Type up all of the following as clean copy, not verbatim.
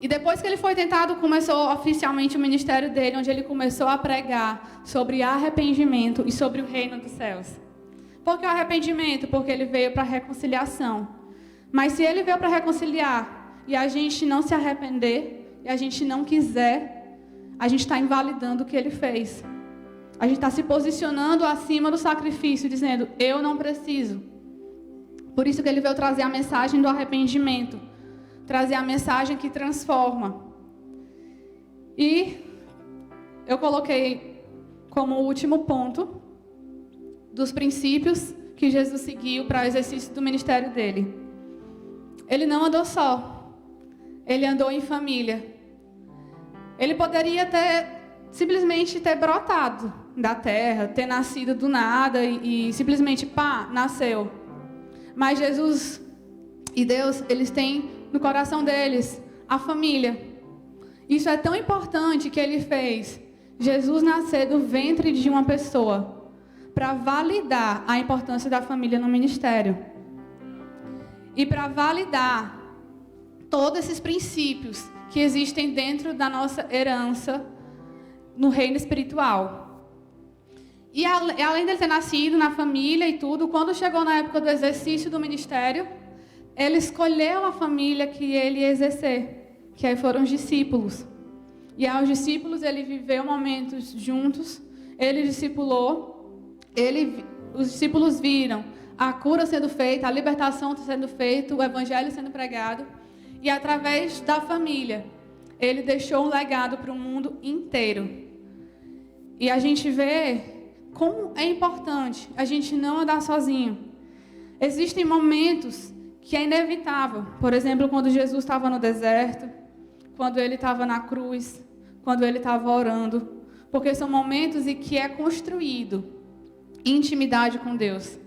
E depois que ele foi tentado, começou oficialmente o ministério dele, onde ele começou a pregar sobre arrependimento e sobre o reino dos céus. Por que o arrependimento? Porque ele veio para reconciliação. Mas se ele veio para reconciliar e a gente não se arrepender, e a gente não quiser, a gente está invalidando o que ele fez. A gente está se posicionando acima do sacrifício, dizendo, eu não preciso. Por isso que ele veio trazer a mensagem do arrependimento. Trazer a mensagem que transforma. E eu coloquei como último ponto dos princípios que Jesus seguiu para o exercício do ministério dele. Ele não andou só. Ele andou em família. Ele poderia simplesmente ter brotado da terra, ter nascido do nada e simplesmente, nasceu. Mas Jesus e Deus, eles têm no coração deles a família. Isso é tão importante que ele fez Jesus nascer do ventre de uma pessoa para validar a importância da família no ministério. E para validar todos esses princípios que existem dentro da nossa herança no reino espiritual. E além dele ter nascido na família e tudo, quando chegou na época do exercício do ministério, ele escolheu a família que ele ia exercer, que aí foram os discípulos. E aos discípulos ele viveu momentos juntos, ele discipulou, os discípulos viram a cura sendo feita, a libertação sendo feita, o evangelho sendo pregado. E através da família, ele deixou um legado para o mundo inteiro. E a gente vê como é importante a gente não andar sozinho. Existem momentos que é inevitável. Por exemplo, quando Jesus estava no deserto, quando ele estava na cruz, quando ele estava orando. Porque são momentos em que é construído intimidade com Deus.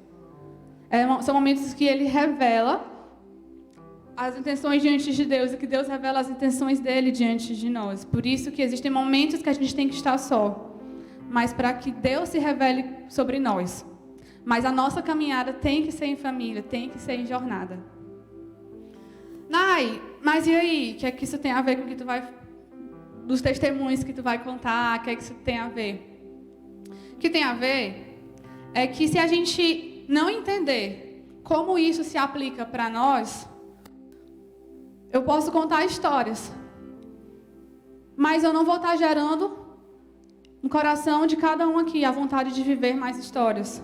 São momentos que ele revela as intenções diante de Deus e que Deus revela as intenções dele diante de nós. Por isso que existem momentos que a gente tem que estar só, mas para que Deus se revele sobre nós. Mas a nossa caminhada tem que ser em família, tem que ser em jornada. Nai, mas e aí? O que é que isso tem a ver com o que tu vai... dos testemunhos que tu vai contar? O que é que isso tem a ver? O que tem a ver é que se a gente não entender como isso se aplica para nós, eu posso contar histórias, mas eu não vou estar gerando no coração de cada um aqui a vontade de viver mais histórias.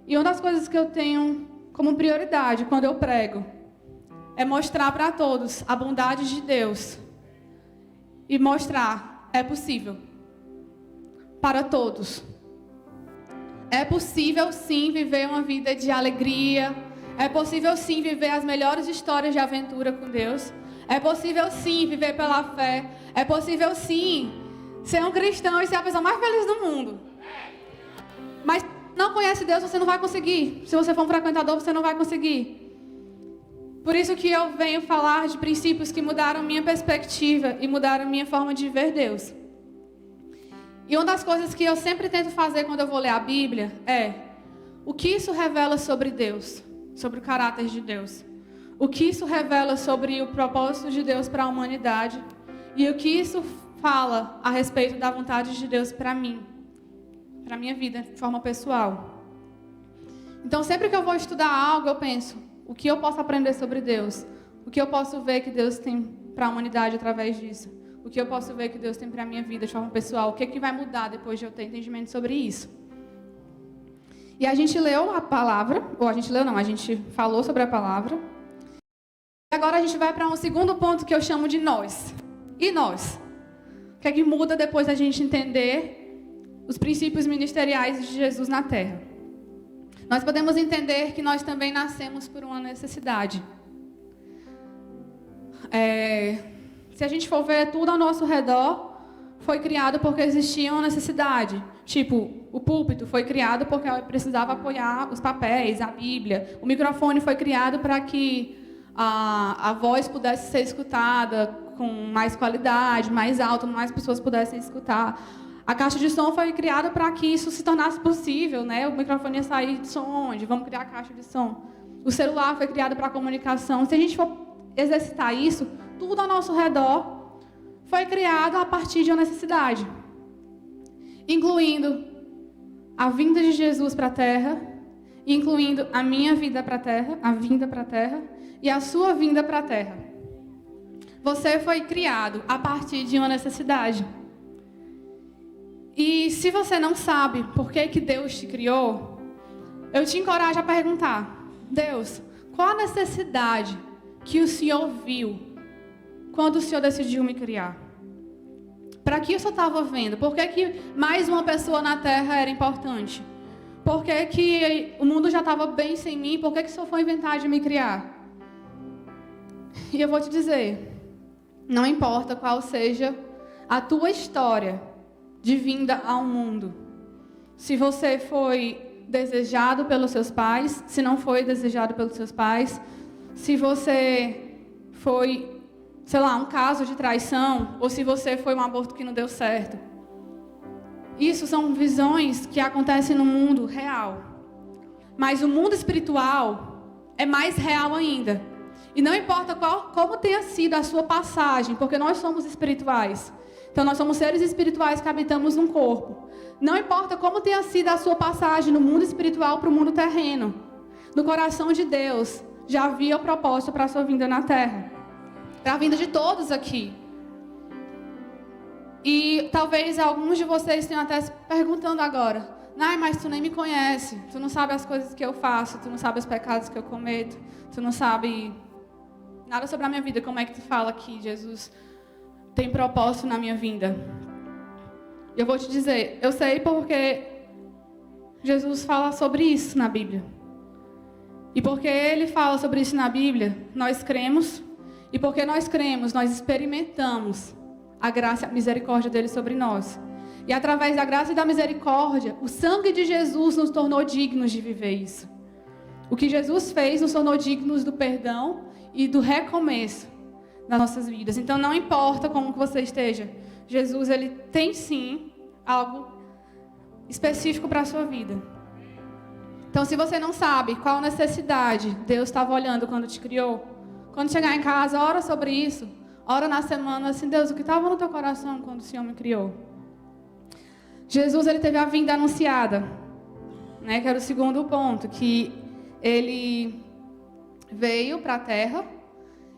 E uma das coisas que eu tenho como prioridade quando eu prego é mostrar para todos a bondade de Deus e mostrar, é possível, para todos. É possível sim viver uma vida de alegria. É possível sim viver as melhores histórias de aventura com Deus. É possível sim viver pela fé. É possível sim ser um cristão e ser a pessoa mais feliz do mundo. Mas se não conhece Deus, você não vai conseguir. Se você for um frequentador, você não vai conseguir. Por isso que eu venho falar de princípios que mudaram minha perspectiva e mudaram minha forma de ver Deus. E uma das coisas que eu sempre tento fazer quando eu vou ler a Bíblia é: o que isso revela sobre Deus? Sobre o caráter de Deus. O que isso revela sobre o propósito de Deus para a humanidade. E o que isso fala a respeito da vontade de Deus para mim. Para a minha vida, de forma pessoal. Então, sempre que eu vou estudar algo, eu penso: o que eu posso aprender sobre Deus? O que eu posso ver que Deus tem para a humanidade através disso? O que eu posso ver que Deus tem para a minha vida de forma pessoal? O que é que vai mudar depois de eu ter entendimento sobre isso? E a gente leu a palavra, ou a gente falou sobre a palavra. E agora a gente vai para um segundo ponto que eu chamo de nós. E nós? O que é que muda depois da gente entender os princípios ministeriais de Jesus na Terra? Nós podemos entender que nós também nascemos por uma necessidade. Se a gente for ver tudo ao nosso redor, foi criado porque existia uma necessidade. Tipo, o púlpito foi criado porque precisava apoiar os papéis, a Bíblia. O microfone foi criado para que a voz pudesse ser escutada com mais qualidade, mais alto, mais pessoas pudessem escutar. A caixa de som foi criada para que isso se tornasse possível, né? O microfone ia sair de som onde? Vamos criar a caixa de som. O celular foi criado para comunicação. Se a gente for exercitar isso, tudo ao nosso redor foi criado a partir de uma necessidade, incluindo a vinda de Jesus para a Terra, incluindo a minha vida para a Terra, a vinda para a Terra e a sua vinda para a Terra. Você foi criado a partir de uma necessidade. E se você não sabe por que Deus te criou, eu te encorajo a perguntar: Deus, qual a necessidade que o Senhor viu quando o Senhor decidiu me criar? Para que o Senhor estava vendo? Por que mais uma pessoa na Terra era importante? Por que o mundo já estava bem sem mim? Por que o Senhor foi inventar de me criar? E eu vou te dizer, não importa qual seja a tua história de vinda ao mundo. Se você foi desejado pelos seus pais, se não foi desejado pelos seus pais, se você foi, sei lá, um caso de traição, ou se você foi um aborto que não deu certo. Isso são visões que acontecem no mundo real. Mas o mundo espiritual é mais real ainda. E não importa como tenha sido a sua passagem, porque nós somos espirituais. Então nós somos seres espirituais que habitamos num corpo. Não importa como tenha sido a sua passagem no mundo espiritual para o mundo terreno. No coração de Deus já havia o propósito para a sua vinda na terra. Para a vinda de todos aqui. E talvez alguns de vocês tenham até se perguntando agora: Nai, mas tu nem me conhece. Tu não sabe as coisas que eu faço. Tu não sabe os pecados que eu cometo. Tu não sabe nada sobre a minha vida. Como é que tu fala que Jesus tem propósito na minha vinda? Eu vou te dizer, eu sei porque Jesus fala sobre isso na Bíblia. E porque Ele fala sobre isso na Bíblia, nós cremos. E porque nós cremos, nós experimentamos a graça e a misericórdia dele sobre nós. E através da graça e da misericórdia, o sangue de Jesus nos tornou dignos de viver isso. O que Jesus fez nos tornou dignos do perdão e do recomeço nas nossas vidas. Então não importa como que você esteja, Jesus, ele tem sim algo específico para a sua vida. Então se você não sabe qual necessidade Deus estava olhando quando te criou, quando chegar em casa, ora sobre isso. Ora na semana assim: Deus, o que estava no teu coração quando o Senhor me criou? Jesus, ele teve a vinda anunciada, né? Que era o segundo ponto, que ele veio para a terra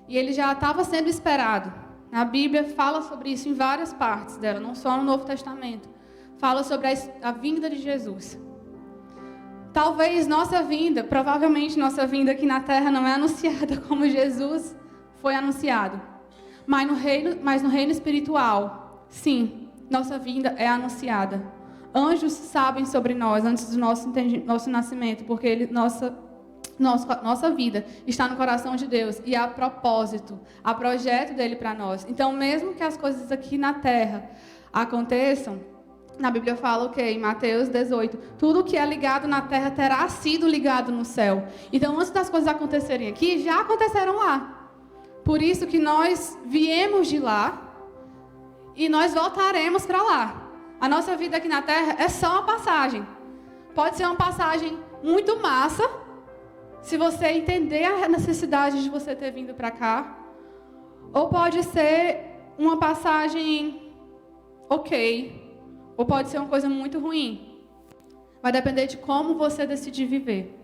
e ele já estava sendo esperado. A Bíblia fala sobre isso em várias partes dela, não só no Novo Testamento. Fala sobre a vinda de Jesus. Talvez nossa vinda, provavelmente nossa vinda aqui na terra não é anunciada como Jesus foi anunciado. Mas no reino espiritual, sim, nossa vinda é anunciada. Anjos sabem sobre nós antes do nosso nascimento, porque nossa vida está no coração de Deus e há propósito, há projeto dele para nós. Então, mesmo que as coisas aqui na terra aconteçam, na Bíblia fala o quê? Em Mateus 18, tudo que é ligado na terra terá sido ligado no céu. Então, antes das coisas acontecerem aqui, já aconteceram lá. Por isso que nós viemos de lá e nós voltaremos para lá. A nossa vida aqui na terra é só uma passagem. Pode ser uma passagem muito massa, se você entender a necessidade de você ter vindo para cá. Ou pode ser uma passagem ok. Ou pode ser uma coisa muito ruim. Vai depender de como você decidir viver.